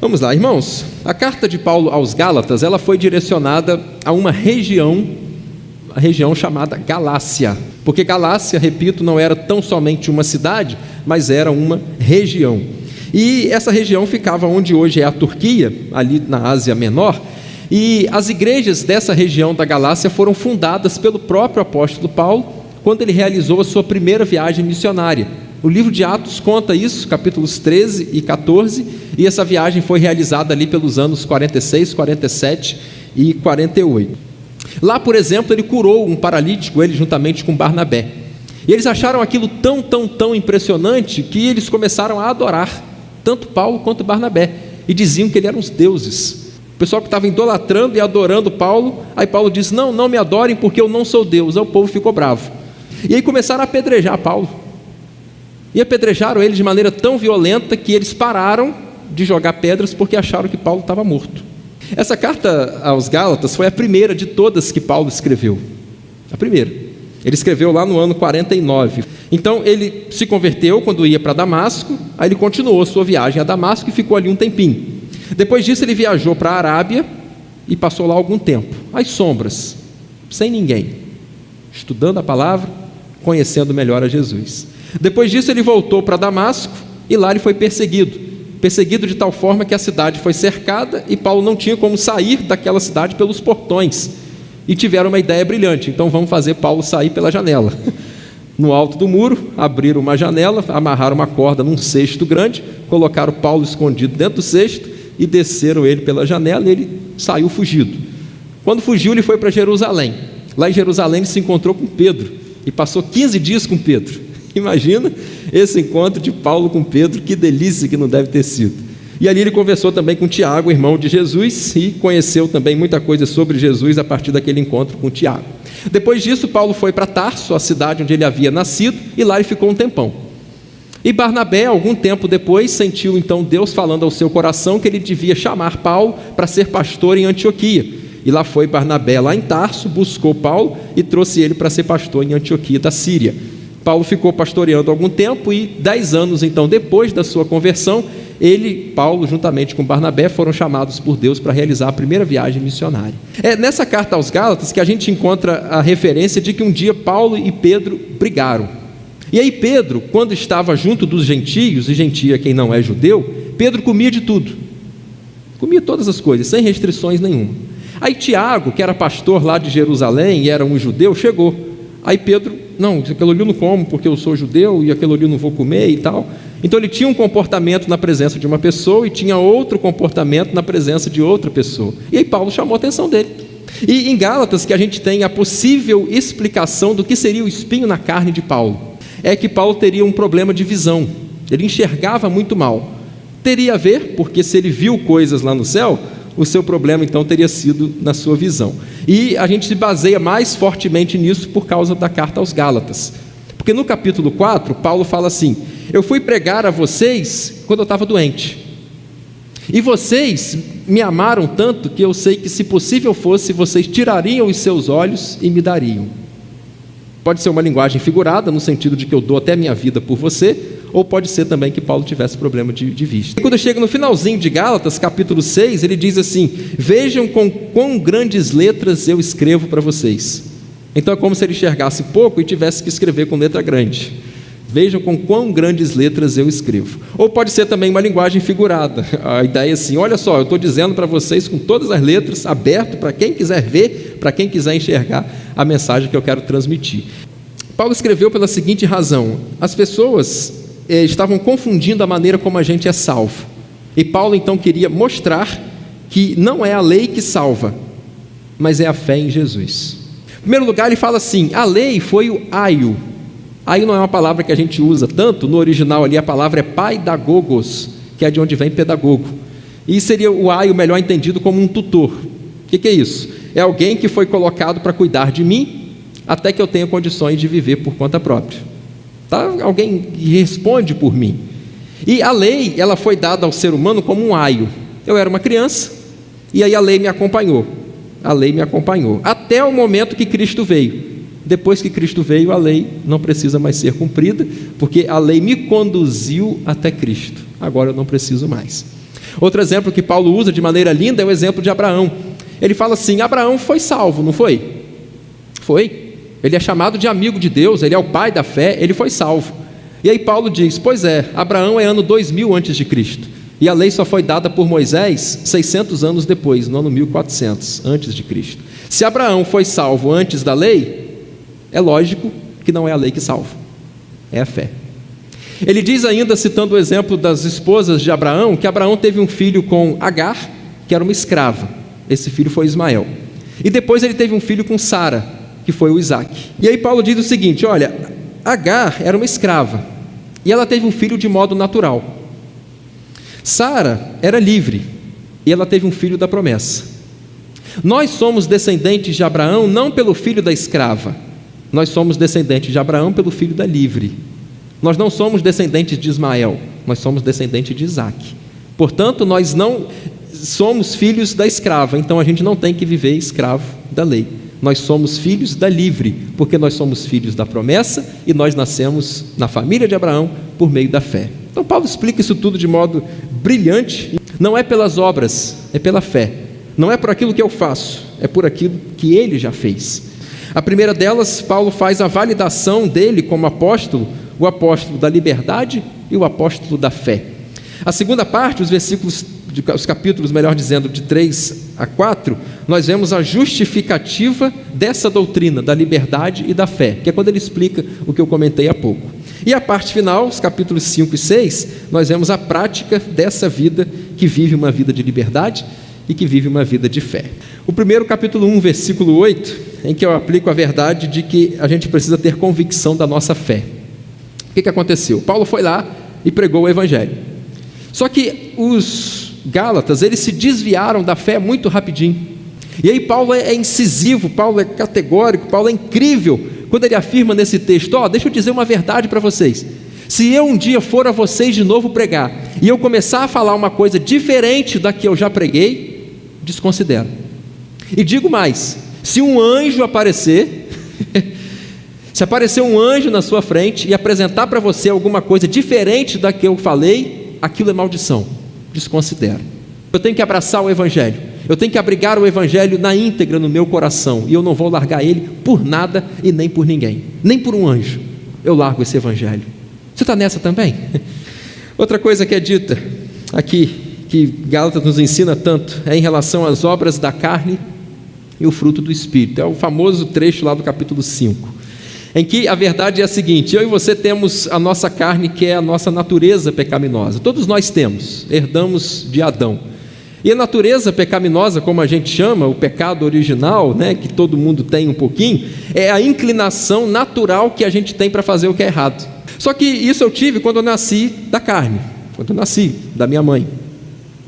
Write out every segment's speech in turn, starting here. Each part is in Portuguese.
Vamos lá, irmãos. A carta de Paulo aos Gálatas, ela foi direcionada a uma região, a região chamada Galácia. Porque Galácia, repito, não era tão somente uma cidade, mas era uma região. E essa região ficava onde hoje é a Turquia, ali na Ásia Menor. E as igrejas dessa região da Galácia foram fundadas pelo próprio apóstolo Paulo, quando ele realizou a sua primeira viagem missionária. O livro de Atos conta isso, capítulos 13 e 14, e essa viagem foi realizada ali pelos anos 46, 47 e 48. Lá, por exemplo, ele curou um paralítico, ele juntamente com Barnabé. E eles acharam aquilo tão impressionante que eles começaram a adorar tanto Paulo quanto Barnabé, e diziam que ele eram os deuses. O pessoal que estava idolatrando e adorando Paulo, aí Paulo disse: não me adorem porque eu não sou Deus. Aí o povo ficou bravo. E aí começaram a apedrejar Paulo. E apedrejaram ele de maneira tão violenta que eles pararam de jogar pedras porque acharam que Paulo estava morto. Essa carta aos Gálatas foi a primeira de todas que Paulo escreveu. A primeira. Ele escreveu lá no ano 49. Então ele se converteu quando ia para Damasco, aí ele continuou sua viagem a Damasco e ficou ali um tempinho. Depois disso ele viajou para a Arábia e passou lá algum tempo, às sombras, sem ninguém, estudando a palavra, conhecendo melhor a Jesus. Depois disso ele voltou para Damasco e lá ele foi perseguido de tal forma que a cidade foi cercada e Paulo não tinha como sair daquela cidade pelos portões. E tiveram uma ideia brilhante: então vamos fazer Paulo sair pela janela. No alto do muro, abriram uma janela, amarraram uma corda num cesto grande, colocaram Paulo escondido dentro do cesto e desceram ele pela janela e ele saiu fugido. Quando fugiu, ele foi para Jerusalém. Lá em Jerusalém ele se encontrou com Pedro e passou 15 dias com Pedro. Imagina esse encontro de Paulo com Pedro, que delícia que não deve ter sido. E ali ele conversou também com Tiago, irmão de Jesus, e conheceu também muita coisa sobre Jesus a partir daquele encontro com Tiago. Depois disso, Paulo foi para Tarso, a cidade onde ele havia nascido, e lá ele ficou um tempão. E Barnabé, algum tempo depois, sentiu então Deus falando ao seu coração que ele devia chamar Paulo para ser pastor em Antioquia. E lá foi Barnabé, lá em Tarso, buscou Paulo e trouxe ele para ser pastor em Antioquia da Síria. Paulo ficou pastoreando algum tempo e 10 anos então depois da sua conversão, Paulo, juntamente com Barnabé, foram chamados por Deus para realizar a primeira viagem missionária. É nessa carta aos Gálatas que a gente encontra a referência de que um dia Paulo e Pedro brigaram. E aí Pedro, quando estava junto dos gentios, e gentio é quem não é judeu, Pedro comia de tudo. Comia todas as coisas, sem restrições nenhuma. Aí Tiago, que era pastor lá de Jerusalém e era um judeu, chegou. Aí Pedro: não, aquilo ali eu não como porque eu sou judeu e aquilo ali eu não vou comer e tal. Então ele tinha um comportamento na presença de uma pessoa e tinha outro comportamento na presença de outra pessoa. E aí Paulo chamou a atenção dele. E em Gálatas que a gente tem a possível explicação do que seria o espinho na carne de Paulo. É que Paulo teria um problema de visão. Ele enxergava muito mal. Teria a ver, porque se ele viu coisas lá no céu, o seu problema então teria sido na sua visão. E a gente se baseia mais fortemente nisso por causa da carta aos Gálatas. Porque no capítulo 4, Paulo fala assim: eu fui pregar a vocês quando eu estava doente. E vocês me amaram tanto que eu sei que, se possível fosse, vocês tirariam os seus olhos e me dariam. Pode ser uma linguagem figurada, no sentido de que eu dou até minha vida por você, ou pode ser também que Paulo tivesse problema de vista. E quando chega no finalzinho de Gálatas, capítulo 6, ele diz assim: vejam com quão grandes letras eu escrevo para vocês. Então é como se ele enxergasse pouco e tivesse que escrever com letra grande. Vejam com quão grandes letras eu escrevo. Ou pode ser também uma linguagem figurada. A ideia é assim: olha só, eu estou dizendo para vocês com todas as letras, aberto para quem quiser ver, para quem quiser enxergar a mensagem que eu quero transmitir. Paulo escreveu pela seguinte razão: as pessoas estavam confundindo a maneira como a gente é salvo. E Paulo então queria mostrar que não é a lei que salva, mas é a fé em Jesus. Em primeiro lugar, ele fala assim: a lei foi o aio. Aio não é uma palavra que a gente usa tanto, no original ali a palavra é paidagogos, que é de onde vem pedagogo. E seria o aio melhor entendido como um tutor. O que é isso? É alguém que foi colocado para cuidar de mim, até que eu tenha condições de viver por conta própria. Tá? Alguém que responde por mim. E a lei, ela foi dada ao ser humano como um aio. Eu era uma criança, e aí a lei me acompanhou. A lei me acompanhou, até o momento que Cristo veio. Depois que Cristo veio, a lei não precisa mais ser cumprida, porque a lei me conduziu até Cristo. Agora eu não preciso mais. Outro exemplo que Paulo usa de maneira linda é o exemplo de Abraão. Ele fala assim: Abraão foi salvo, não foi? Foi. Ele é chamado de amigo de Deus, ele é o pai da fé, ele foi salvo. E aí Paulo diz: pois é, Abraão é ano 2000 antes de Cristo, e a lei só foi dada por Moisés 600 anos depois, no ano 1400 antes de Cristo. Se Abraão foi salvo antes da lei, é lógico que não é a lei que salva, é a fé. Ele diz ainda, citando o exemplo das esposas de Abraão, que Abraão teve um filho com Agar, que era uma escrava. Esse filho foi Ismael. E depois ele teve um filho com Sara, que foi o Isaque. E aí Paulo diz o seguinte: olha, Agar era uma escrava, e ela teve um filho de modo natural. Sara era livre, e ela teve um filho da promessa. Nós somos descendentes de Abraão não pelo filho da escrava, nós somos descendentes de Abraão pelo filho da livre. Nós não somos descendentes de Ismael, nós somos descendentes de Isaque. Portanto, nós não somos filhos da escrava, então a gente não tem que viver escravo da lei. Nós somos filhos da livre, porque nós somos filhos da promessa e nós nascemos na família de Abraão por meio da fé. Então Paulo explica isso tudo de modo brilhante. Não é pelas obras, é pela fé. Não é por aquilo que eu faço, é por aquilo que ele já fez. A primeira delas, Paulo faz a validação dele como apóstolo, o apóstolo da liberdade e o apóstolo da fé. A segunda parte, os capítulos, melhor dizendo, de 3 a 4, nós vemos a justificativa dessa doutrina da liberdade e da fé, que é quando ele explica o que eu comentei há pouco. E a parte final, os capítulos 5 e 6, nós vemos a prática dessa vida que vive uma vida de liberdade e que vive uma vida de fé. O primeiro, capítulo 1, versículo 8, em que eu aplico a verdade de que a gente precisa ter convicção da nossa fé. O que aconteceu? Paulo foi lá e pregou o evangelho. Só que os Gálatas, eles se desviaram da fé muito rapidinho. E aí Paulo é incisivo, Paulo é categórico, Paulo é incrível, quando ele afirma nesse texto: deixa eu dizer uma verdade para vocês. Se eu um dia for a vocês de novo pregar, e eu começar a falar uma coisa diferente da que eu já preguei, desconsidero. E digo mais, se um anjo aparecer... Se aparecer um anjo na sua frente e apresentar para você alguma coisa diferente da que eu falei, aquilo é maldição, desconsidera. Eu tenho que abraçar o evangelho, eu tenho que abrigar o evangelho na íntegra no meu coração, e eu não vou largar ele por nada e nem por ninguém, nem por um anjo, eu largo esse evangelho. Você está nessa também? Outra coisa que é dita aqui, que Gálatas nos ensina tanto, é em relação às obras da carne e o fruto do Espírito. É o famoso trecho lá do capítulo 5, em que a verdade é a seguinte: eu e você temos a nossa carne, que é a nossa natureza pecaminosa. Todos nós temos, herdamos de Adão. E a natureza pecaminosa, como a gente chama, o pecado original, que todo mundo tem um pouquinho, é a inclinação natural que a gente tem para fazer o que é errado. Só que isso eu tive quando eu nasci da carne, quando eu nasci da minha mãe,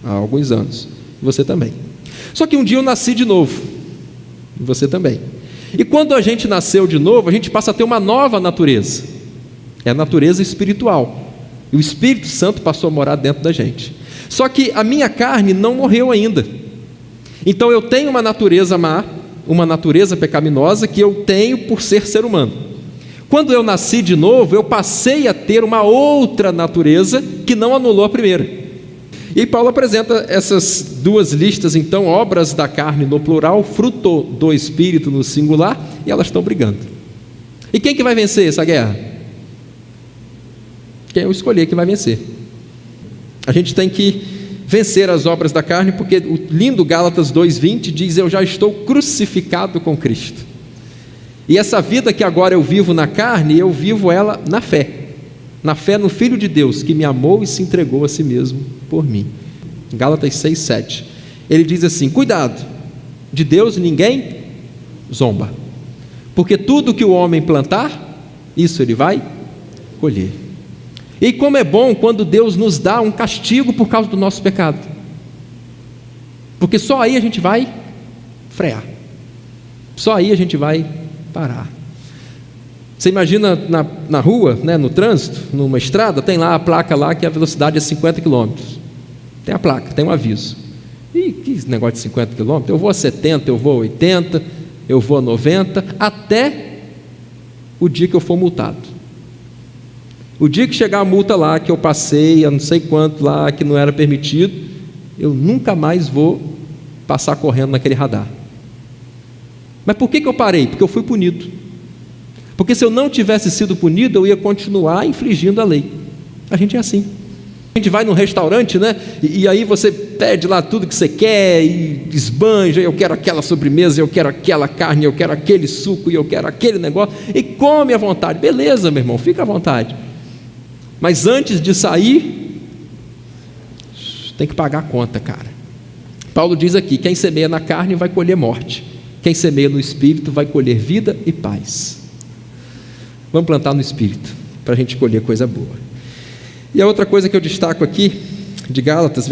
há alguns anos. Você também. Só que um dia eu nasci de novo, você também. E quando a gente nasceu de novo, a gente passa a ter uma nova natureza, é a natureza espiritual, e o Espírito Santo passou a morar dentro da gente. Só que a minha carne não morreu ainda, então eu tenho uma natureza má, uma natureza pecaminosa que eu tenho por ser humano. Quando eu nasci de novo, eu passei a ter uma outra natureza que não anulou a primeira. E Paulo apresenta essas duas listas, então, obras da carne no plural, fruto do Espírito no singular, e elas estão brigando. E quem que vai vencer essa guerra? Quem eu escolher que vai vencer. A gente tem que vencer as obras da carne, porque o lindo Gálatas 2:20 diz: eu já estou crucificado com Cristo. E essa vida que agora eu vivo na carne, eu vivo ela na fé no Filho de Deus, que me amou e se entregou a si mesmo por mim. Gálatas 6:7, ele diz assim: cuidado, de Deus ninguém zomba, porque tudo que o homem plantar, isso ele vai colher. E como é bom quando Deus nos dá um castigo por causa do nosso pecado, porque só aí a gente vai frear, só aí a gente vai parar. Você imagina na rua, no trânsito, numa estrada, tem lá a placa lá que a velocidade é 50 km. Tem a placa, tem um aviso. E que negócio de 50 km? Eu vou a 70, eu vou a 80, eu vou a 90, até o dia que eu for multado. O dia que chegar a multa lá, que eu passei a não sei quanto lá, que não era permitido, eu nunca mais vou passar correndo naquele radar. Mas por que eu parei? Porque eu fui punido. Porque se eu não tivesse sido punido, eu ia continuar infringindo a lei. A gente é assim. A gente vai num restaurante, né? E aí você pede lá tudo que você quer e esbanja, eu quero aquela sobremesa, eu quero aquela carne, eu quero aquele suco, e eu quero aquele negócio, e come à vontade. Beleza, meu irmão, fica à vontade. Mas antes de sair, tem que pagar a conta, cara. Paulo diz aqui: quem semeia na carne vai colher morte, quem semeia no Espírito vai colher vida e paz. Vamos plantar no Espírito, para a gente colher coisa boa. E a outra coisa que eu destaco aqui, de Gálatas,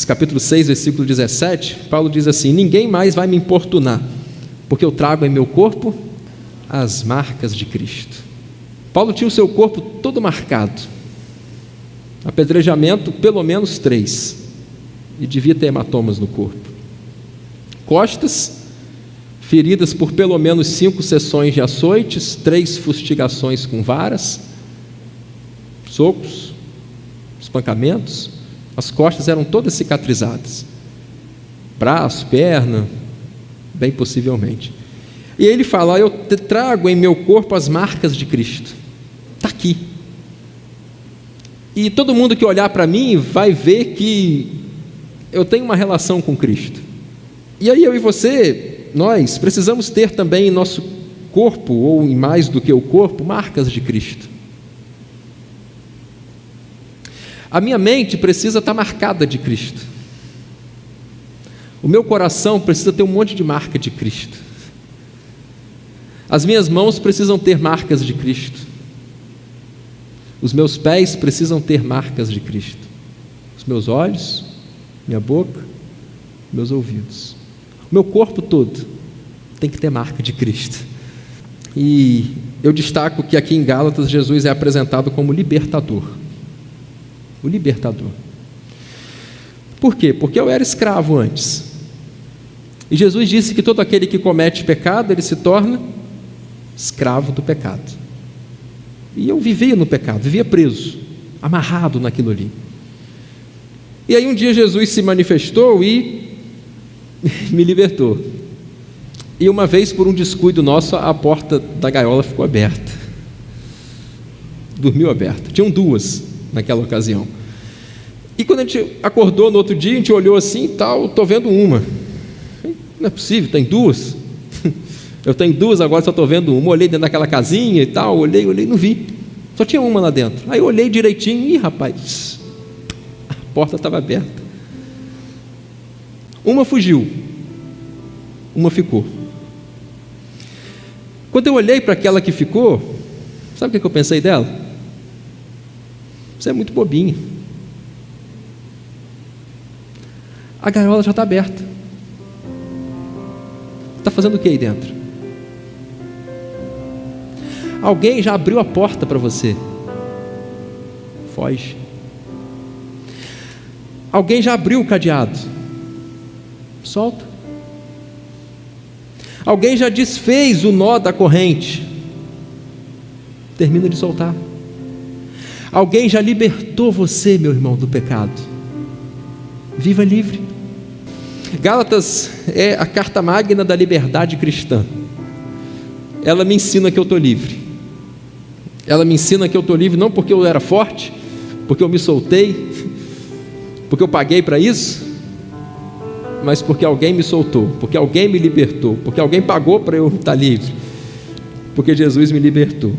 capítulo 6, versículo 17, Paulo diz assim: ninguém mais vai me importunar, porque eu trago em meu corpo as marcas de Cristo. Paulo tinha o seu corpo todo marcado, apedrejamento pelo menos 3, e devia ter hematomas no corpo. Costas, feridas por pelo menos 5 sessões de açoites, 3 fustigações com varas, socos, espancamentos. As costas eram todas cicatrizadas, braço, perna, bem possivelmente. E ele fala: eu trago em meu corpo as marcas de Cristo. Está aqui. E todo mundo que olhar para mim vai ver que eu tenho uma relação com Cristo. E aí eu e você, nós precisamos ter também em nosso corpo, ou em mais do que o corpo, marcas de Cristo. A minha mente precisa estar marcada de Cristo. O meu coração precisa ter um monte de marca de Cristo. As minhas mãos precisam ter marcas de Cristo. Os meus pés precisam ter marcas de Cristo. Os meus olhos, minha boca, meus ouvidos. O meu corpo todo tem que ter marca de Cristo. E eu destaco que aqui em Gálatas, Jesus é apresentado como libertador. O libertador. Por quê? Porque eu era escravo antes. E Jesus disse que todo aquele que comete pecado, ele se torna escravo do pecado. E eu vivia no pecado, vivia preso, amarrado naquilo ali. E aí um dia Jesus se manifestou e me libertou. E uma vez, por um descuido nosso, a porta da gaiola ficou aberta. Dormiu aberta. Tinham 2 naquela ocasião. E quando a gente acordou no outro dia, a gente olhou assim e tal, estou vendo uma. Não é possível, tem 2. Eu tenho 2, agora só estou vendo uma. Olhei dentro daquela casinha e tal, olhei, não vi. Só tinha uma lá dentro. Aí eu olhei direitinho e, rapaz, a porta estava aberta. Uma fugiu, uma ficou. Quando eu olhei para aquela que ficou, sabe o que eu pensei dela? Você é muito bobinha. A gaiola já está aberta. Está fazendo o que aí dentro? Alguém já abriu a porta para você. Foge. Alguém já abriu o cadeado. Solta. Alguém já desfez o nó da corrente. Termina de soltar. Alguém já libertou você, meu irmão, do pecado. Viva livre. Gálatas é a carta magna da liberdade cristã. Ela me ensina que eu estou livre. Ela me ensina que eu estou livre não porque eu era forte, porque eu me soltei, porque eu paguei para isso, mas porque alguém me soltou, porque alguém me libertou, porque alguém pagou para eu estar livre, porque Jesus me libertou.